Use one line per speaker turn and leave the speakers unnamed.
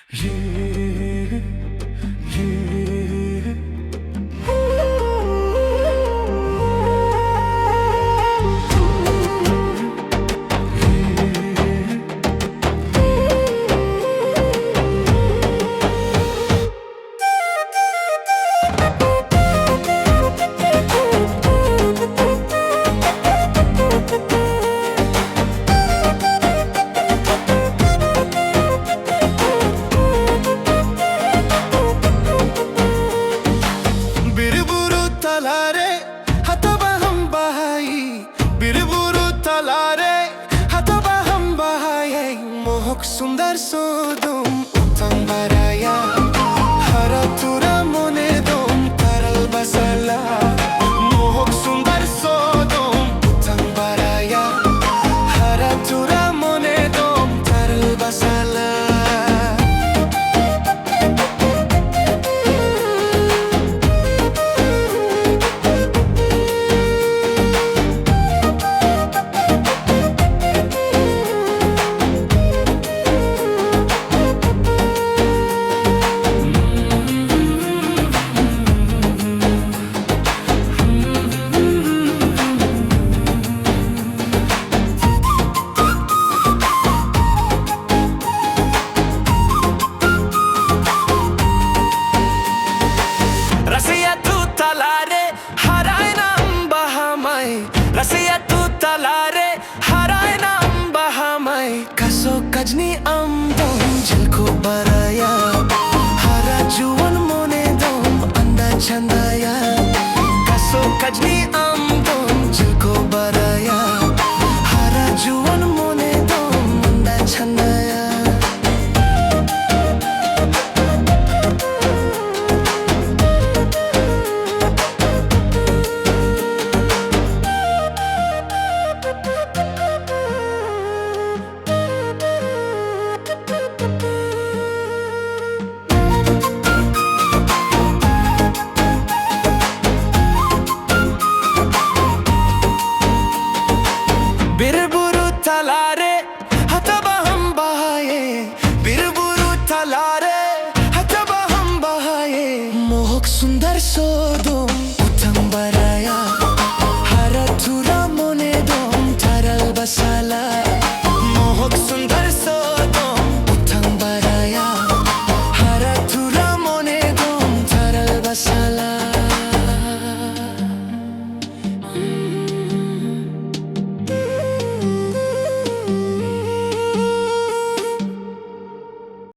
Yeah, yeah. ಬಿರುಬುರು ತಲಾರೆ ಹತಬ ಹಂಬಾಯಿ ಬಿರುಬುರು ತಲಾರೆ ಹತಬ ಹಂಬಾಯಿ ಮೋಹಕ್ Sundar ಸೋದುಂ ಉತ್ತಂಬರಾಯ ಹರತುರ ಮೊನೆ ದೋಂ ತರಲ್ ಬಸಲ ಮೋಹಕ್ Sundar ಸೋದುಂ ಉತ್ತಂಬರಾಯ ಹರತುರ ಮೊನೆ ದೋಂ ತರಲ್ ಬಸಲ Talare harayna ambahamay kaso kajni amdom jilko baraya hara juwan mone dom anda chandaya kaso kajni amdom jilko baraya hara juwan mone dom anda chandaya बिरबुरु तलारे हतबा हम बहाये बिरबुरु तलारे हतबा हम बहाये मोहक सुंदर सोदुम